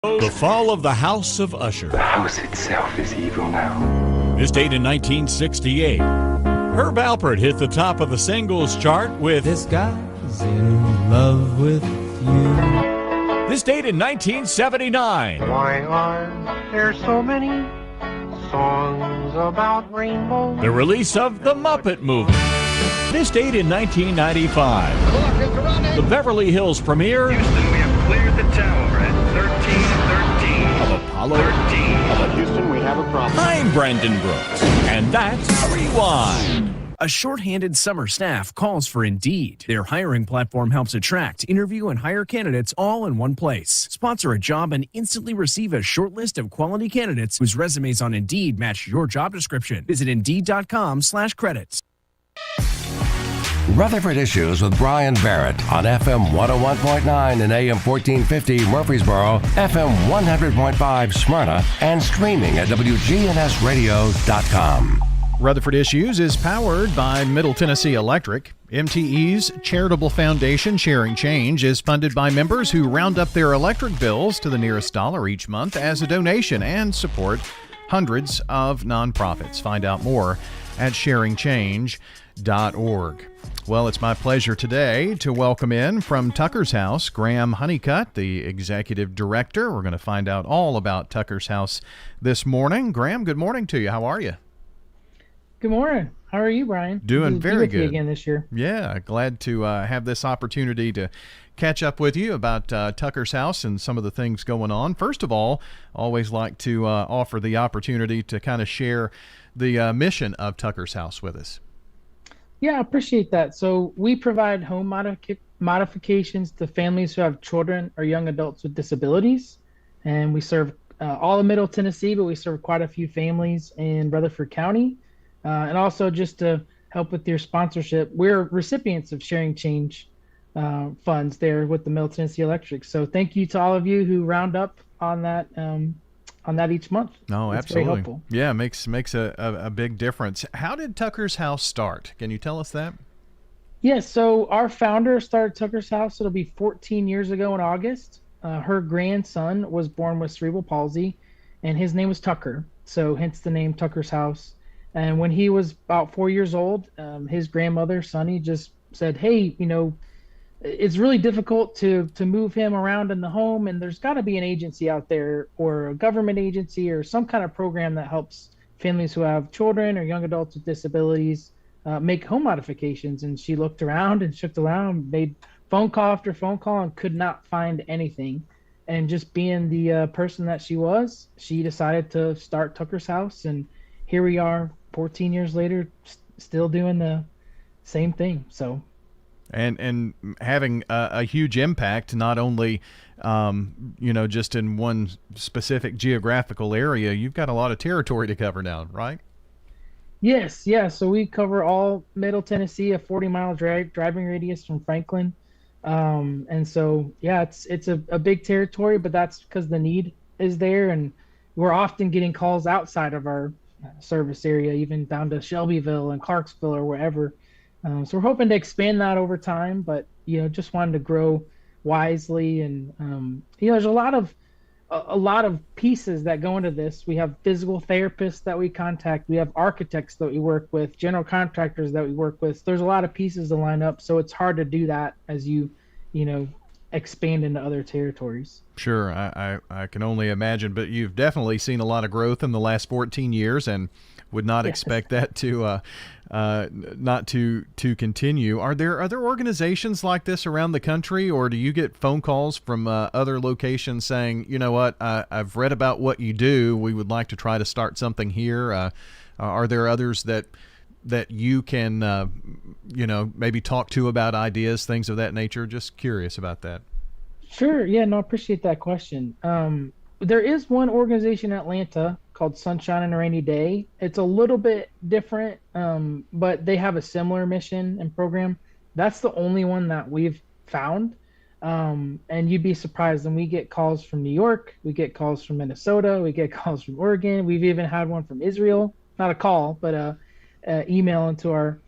The fall of the House of Usher. The house itself is evil now. This date in 1968. Herb Alpert hit the top of the singles chart with This guy's in love with you. This date in 1979. Why are there so many songs about rainbows? The release of The Muppet Movie. This date in 1995. The Beverly Hills premiere Houston, we have cleared the tower at 1313. of Apollo 13. Houston, we have a problem. I'm Brandon Brooks, and that's Rewind. A shorthanded summer staff calls for Indeed. Their hiring platform helps attract, interview, and hire candidates all in one place. Sponsor a job and instantly receive a short list of quality candidates whose resumes on Indeed match your job description. Visit Indeed.com/credits. Rutherford Issues with Brian Barrett on FM 101.9 and AM 1450 Murfreesboro, FM 100.5 Smyrna, and streaming at WGNSradio.com. Rutherford Issues is powered by Middle Tennessee Electric. MTE's charitable foundation, Sharing Change, is funded by members who round up their electric bills to the nearest dollar each month as a donation and support hundreds of nonprofits. Find out more at sharingchange.org. Well, it's my pleasure today to welcome in from Tucker's House, Graham Honeycutt, the executive director. We're going to find out all about Tucker's House this morning. Graham, good morning to you. How are you? Good morning. How are you, Brian? Doing very good. You again this year. Yeah, glad to have this opportunity to catch up with you about Tucker's House and some of the things going on. First of all, always like to offer the opportunity to kind of share the mission of Tucker's House with us. Yeah, I appreciate that. So we provide home modifications to families who have children or young adults with disabilities. And we serve all of Middle Tennessee, but we serve quite a few families in Rutherford County. And also just to help with your sponsorship, we're recipients of Sharing Change funds there with the Middle Tennessee Electric. So thank you to all of you who round up on that each month. No, it's absolutely. very helpful. Yeah, makes a big difference. How did Tucker's House start? Can you tell us that? Yes, so our founder started Tucker's House. It'll be 14 years ago in August. Her grandson was born with cerebral palsy, and his name was Tucker. So hence the name Tucker's House. And when he was about 4 years old, his grandmother, Sonny, just said, hey, it's really difficult to move him around in the home, and there's got to be an agency out there or a government agency or some kind of program that helps families who have children or young adults with disabilities make home modifications. And she looked around and shook around, made phone call after phone call, and could not find anything. And just being the person that she was, she decided to start Tucker's House, and here we are 14 years later, still doing the same thing. So, and having a huge impact, not only just in one specific geographical area. You've got a lot of territory to cover now, right? Yes, yeah. So we cover all Middle Tennessee, a 40-mile driving radius from Franklin. And so, yeah, it's a big territory, but that's because the need is there, and we're often getting calls outside of our service area, even down to Shelbyville and Clarksville or wherever. So we're hoping to expand that over time, but just wanted to grow wisely. And there's a lot of pieces that go into this. We have physical therapists that we contact, we have architects that we work with, general contractors that we work with. There's a lot of pieces to line up, so it's hard to do that as you expand into other territories. Sure, I can only imagine, but you've definitely seen a lot of growth in the last 14 years, and would not expect that to not to continue. Are there other organizations like this around the country, or do you get phone calls from other locations saying, you know what, I've read about what you do, we would like to try to start something here? Are there others that you can maybe talk to about ideas, things of that nature? Just curious about that. Sure. Yeah, no, I appreciate that question. There is one organization in Atlanta called Sunshine and a Rainy Day. It's a little bit different, but they have a similar mission and program. That's the only one that we've found. And you'd be surprised. And we get calls from New York, we get calls from Minnesota, we get calls from Oregon. We've even had one from Israel, not a call, but email into our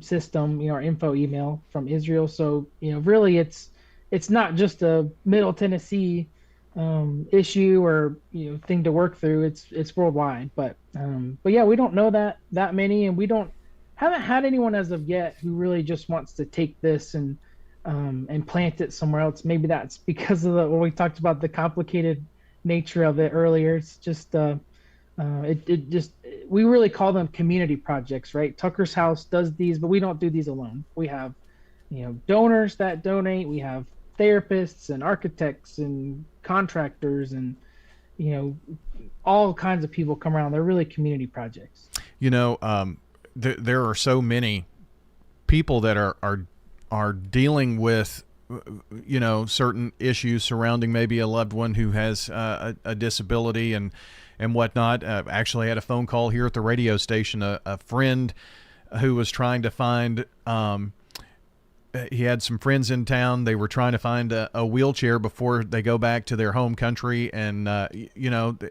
system, our info email from Israel. So, really it's not just a Middle Tennessee issue or thing to work through. It's worldwide, but yeah, we don't know that many, and we don't haven't had anyone as of yet who really just wants to take this and plant it somewhere else. Maybe that's because of what we talked about, the complicated nature of it earlier. It's just it just we really call them community projects, right? Tucker's House does these, but we don't do these alone. We have donors that donate. We have therapists and architects and contractors and all kinds of people come around. They're really community projects. There are so many people that are dealing with certain issues surrounding maybe a loved one who has a disability and whatnot. Actually had a phone call here at the radio station, a friend who was trying to find he had some friends in town. They were trying to find a wheelchair before they go back to their home country. And,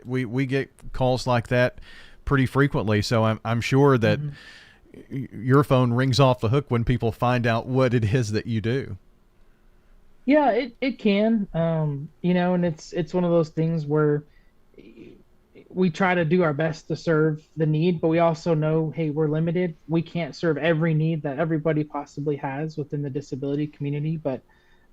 we get calls like that pretty frequently. So I'm sure that your phone rings off the hook when people find out what it is that you do. Yeah, it can, and it's one of those things where we try to do our best to serve the need, but we also know, hey, we're limited. We can't serve every need that everybody possibly has within the disability community. But,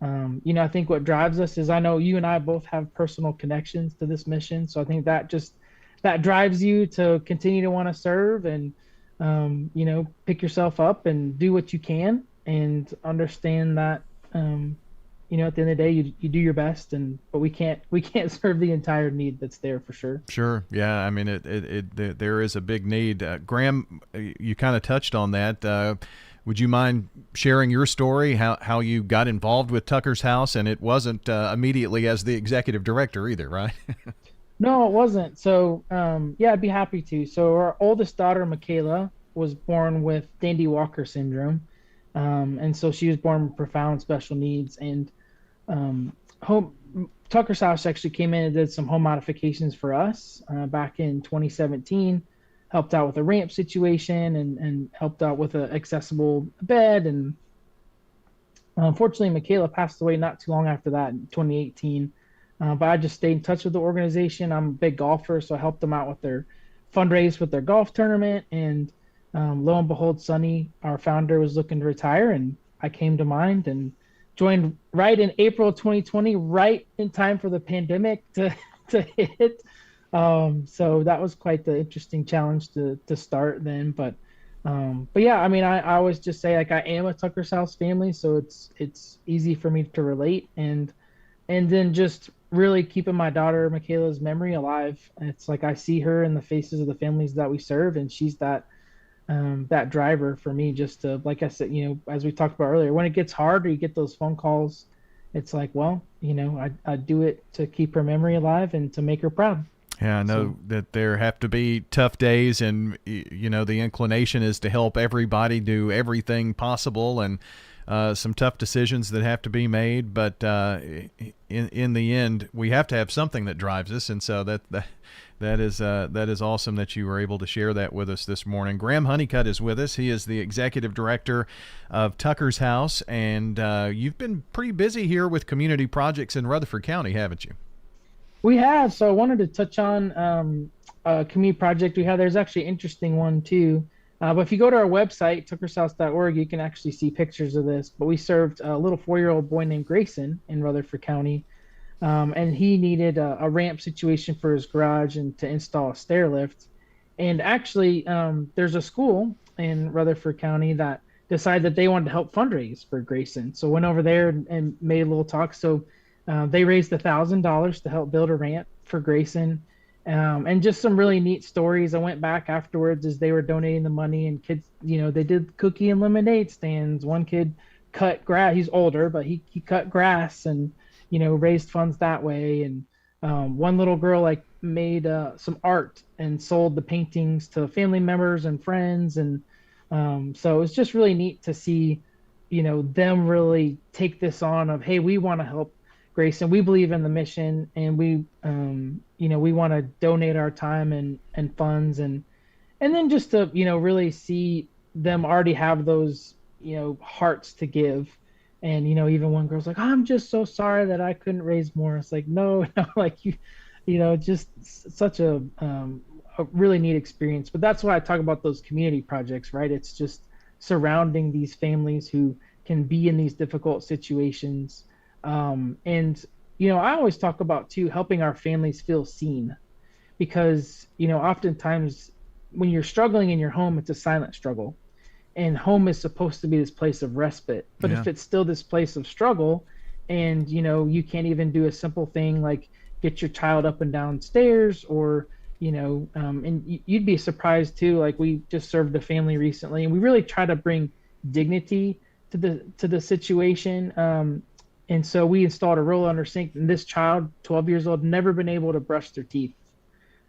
I think what drives us is, I know you and I both have personal connections to this mission. So I think that drives you to continue to want to serve and, pick yourself up and do what you can and understand that, at the end of the day, you do your best, but we can't serve the entire need that's there for sure. Sure. Yeah. I mean, there is a big need. Graham, you kind of touched on that. Would you mind sharing your story, how you got involved with Tucker's House? And it wasn't immediately as the executive director either, right? No, it wasn't. So, yeah, I'd be happy to. So our oldest daughter, Michaela, was born with Dandy Walker syndrome. And so she was born with profound special needs, and Tucker's House actually came in and did some home modifications for us back in 2017, helped out with a ramp situation and helped out with an accessible bed. And unfortunately, Michaela passed away not too long after that in 2018. But I just stayed in touch with the organization. I'm a big golfer, so I helped them out with their fundraise with their golf tournament. And lo and behold, Sonny, our founder, was looking to retire, and I came to mind and joined right in April 2020, right in time for the pandemic to hit. So that was quite the interesting challenge to start then. But yeah, I mean, I always just say, like, I am a Tucker's House family, so it's easy for me to relate, and then just really keeping my daughter Michaela's memory alive. It's like I see her in the faces of the families that we serve, and she's that driver for me, just to, like I said, as we talked about earlier, when it gets hard or you get those phone calls, it's like, well, I do it to keep her memory alive and to make her proud. Yeah, I know that there have to be tough days, and the inclination is to help everybody do everything possible, and some tough decisions that have to be made. But in the end, we have to have something that drives us, and so that is awesome that you were able to share that with us this morning. Graham Honeycutt is with us. He is the executive director of Tucker's House, and you've been pretty busy here with community projects in Rutherford County, haven't you? We have. So I wanted to touch on a community project we have. There's actually an interesting one too. But if you go to our website, tuckershouse.org, you can actually see pictures of this. But we served a little 4-year-old boy named Grayson in Rutherford County. And he needed a ramp situation for his garage and to install a stair lift. And actually, there's a school in Rutherford County that decided that they wanted to help fundraise for Grayson. So went over there and made a little talk. So they raised $1,000 to help build a ramp for Grayson. And just some really neat stories. I went back afterwards as they were donating the money, and kids, they did cookie and lemonade stands. One kid cut grass. He's older, but he cut grass and raised funds that way. And one little girl made some art and sold the paintings to family members and friends. And so it was just really neat to see, them really take this on of, hey, we want to help Grayson. We believe in the mission, and we want to donate our time and funds, and then just to, really see them already have those, hearts to give. And even one girl's like, I'm just so sorry that I couldn't raise more. It's like, no, no, like just such a really neat experience. But that's why I talk about those community projects, right? It's just surrounding these families who can be in these difficult situations. And I always talk about too helping our families feel seen, because oftentimes when you're struggling in your home, it's a silent struggle, and home is supposed to be this place of respite. But Yeah. if it's still this place of struggle, and you can't even do a simple thing like get your child up and down stairs, or and you'd be surprised too, like we just served a family recently, and we really try to bring dignity to the situation. And so we installed a roll under sink, and this child, 12 years old, never been able to brush their teeth.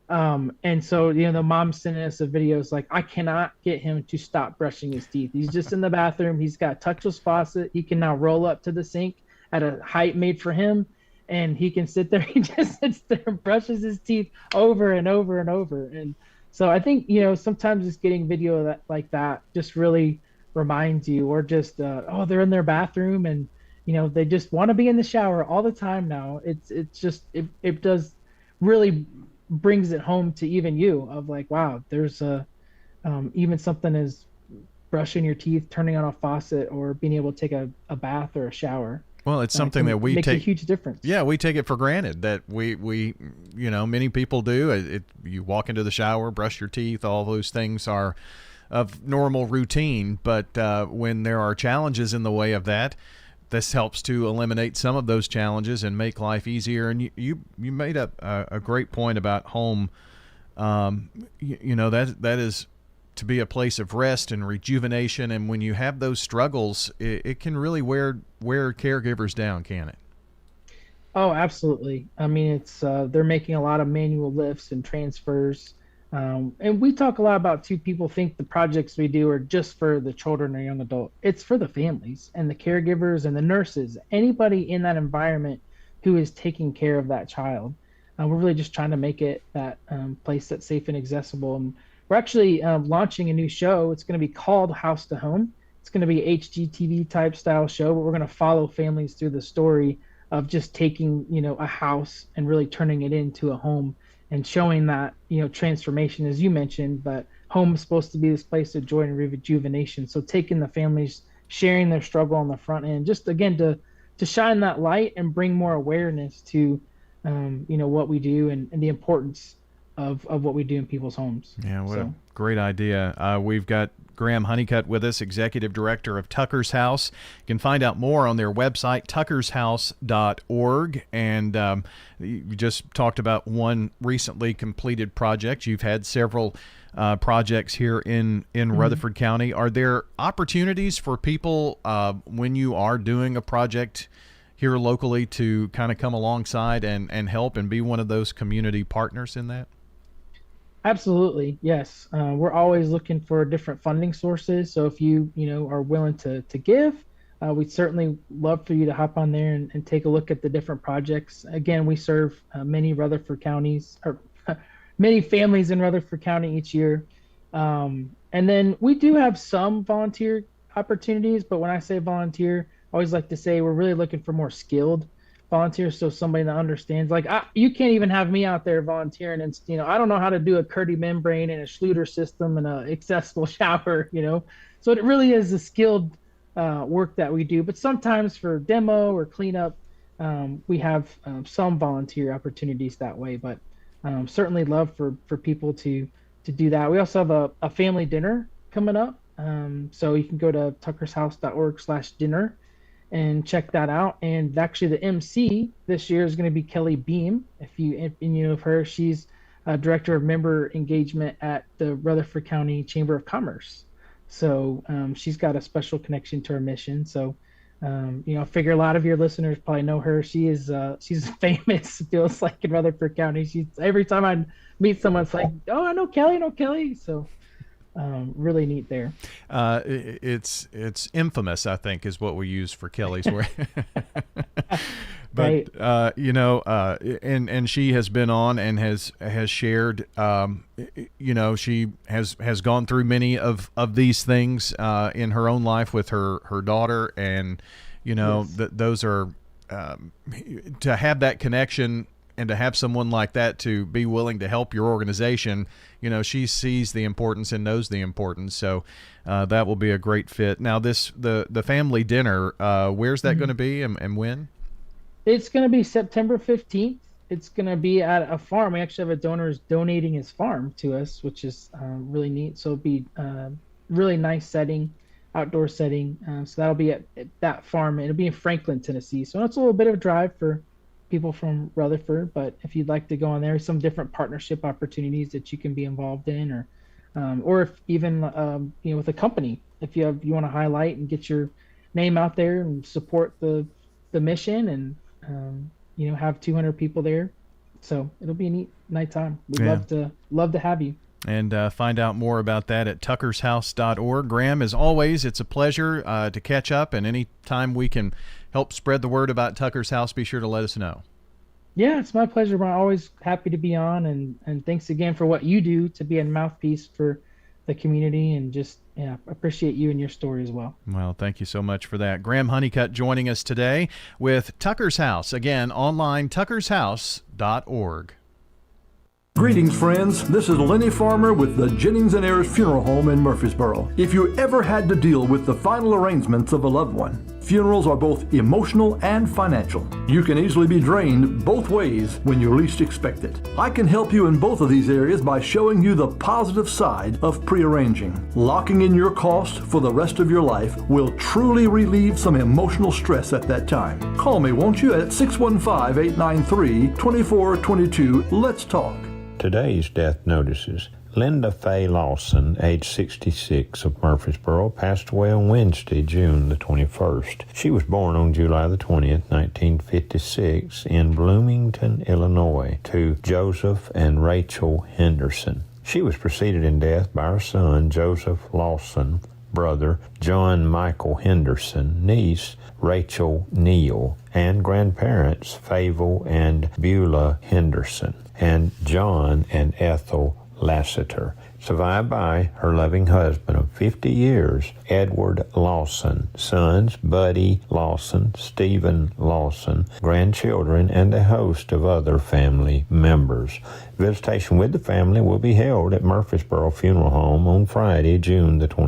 And so, the mom sending us a video is like, I cannot get him to stop brushing his teeth. He's just in the bathroom. He's got a touchless faucet. He can now roll up to the sink at a height made for him, and he can sit there. He just sits there and brushes his teeth over and over and over. And so I think, sometimes just getting video like that just really reminds you, or just, they're in their bathroom, and, they just want to be in the shower all the time now. It's just, it does really brings it home to even you, of like, wow, there's even something as brushing your teeth, turning on a faucet, or being able to take a bath or a shower. Well, it's something that we makes take a huge difference. Yeah, we take it for granted that we many people do. You walk into the shower, brush your teeth, all those things are of normal routine. But when there are challenges in the way of that, this helps to eliminate some of those challenges and make life easier. And you made a great point about home. That is to be a place of rest and rejuvenation. And when you have those struggles, it can really wear caregivers down, can it? Oh, absolutely. I mean, it's they're making a lot of manual lifts and transfers. And we talk a lot about too, people think the projects we do are just for the children or young adult. It's for the families and the caregivers and the nurses, anybody in that environment who is taking care of that child. We're really just trying to make it that place that's safe and accessible. And we're actually launching a new show. It's going to be called House to Home. It's going to be HGTV type style show, but we're going to follow families through the story of just taking, a house and really turning it into a home, and showing that, transformation, as you mentioned, but home is supposed to be this place of joy and rejuvenation. So taking the families, sharing their struggle on the front end, just again, to shine that light and bring more awareness to, what we do, and the importance of what we do in people's homes. Yeah, what a great idea. We've got Graham Honeycutt with us, Executive Director of Tucker's House. You can find out more on their website, tuckershouse.org. And you just talked about one recently completed project. You've had several projects here in Rutherford County. Are there opportunities for people when you are doing a project here locally to kind of come alongside and help and be one of those community partners in that? Absolutely, yes. We're always looking for different funding sources. So if you are willing to give, we'd certainly love for you to hop on there and take a look at the different projects. Again, we serve many Rutherford counties, or many families in Rutherford County each year. And then we do have some volunteer opportunities, but when I say volunteer, I always like to say we're really looking for more skilled volunteers. So somebody that understands, like you can't even have me out there volunteering, and I don't know how to do a Curdy membrane and a Schluter system and a accessible shower, so it really is a skilled work that we do. But sometimes for demo or cleanup, we have some volunteer opportunities that way. But certainly love for people to do that. We also have a family dinner coming up, so you can go to tuckershouse.org/dinner and check that out. And actually the MC this year is going to be Kelly Beam. If you know of her, she's a director of member engagement at the Rutherford County Chamber of Commerce. So she's got a special connection to our mission. So I figure a lot of your listeners probably know her. She's famous, feels like, in Rutherford County. She's, every time I meet someone, it's like, oh, I know Kelly. So really neat there. It's infamous, I think, is what we use for Kelly's work. But right. And she has been on and has shared. She has gone through many of these things in her own life with her daughter, and those are to have that connection and to have someone like that to be willing to help your organization. She sees the importance and knows the importance. So that will be a great fit. Now, the family dinner, where's that going to be and when? It's going to be September 15th. It's going to be at a farm. We actually have a donor who's donating his farm to us, which is really neat. So it'll be really nice setting, outdoor setting. So that'll be at that farm. It'll be in Franklin, Tennessee. So it's a little bit of a drive for people from Rutherford, but if you'd like to go on there, some different partnership opportunities that you can be involved in, or if even with a company, if you want to highlight and get your name out there and support the mission, and have 200 people there. So it'll be a neat night time. We'd love to have you. And find out more about that at tuckershouse.org. Graham, as always, it's a pleasure to catch up, and any time we can help spread the word about Tucker's House, be sure to let us know. Yeah, it's my pleasure, Brian. Always happy to be on, and thanks again for what you do to be a mouthpiece for the community, and just appreciate you and your story as well. Well, thank you so much for that. Graham Honeycutt joining us today with Tucker's House. Again, online, tuckershouse.org. Greetings, friends. This is Lenny Farmer with the Jennings & Ayers Funeral Home in Murfreesboro. If you ever had to deal with the final arrangements of a loved one, funerals are both emotional and financial. You can easily be drained both ways when you least expect it. I can help you in both of these areas by showing you the positive side of pre-arranging. Locking in your cost for the rest of your life will truly relieve some emotional stress at that time. Call me, won't you, at 615-893-2422. Let's talk. Today's death notices. Linda Faye Lawson, age 66, of Murfreesboro, passed away on Wednesday, June the 21st. She was born on July the 20th, 1956, in Bloomington, Illinois, to Joseph and Rachel Henderson. She was preceded in death by her son, Joseph Lawson, brother, John Michael Henderson, niece, Rachel Neal, and grandparents, Favel and Beulah Henderson, and John and Ethel Lassiter, survived by her loving husband of 50 years, Edward Lawson, sons Buddy Lawson, Stephen Lawson, grandchildren, and a host of other family members. Visitation with the family will be held at Murfreesboro Funeral Home on Friday, June the 20th.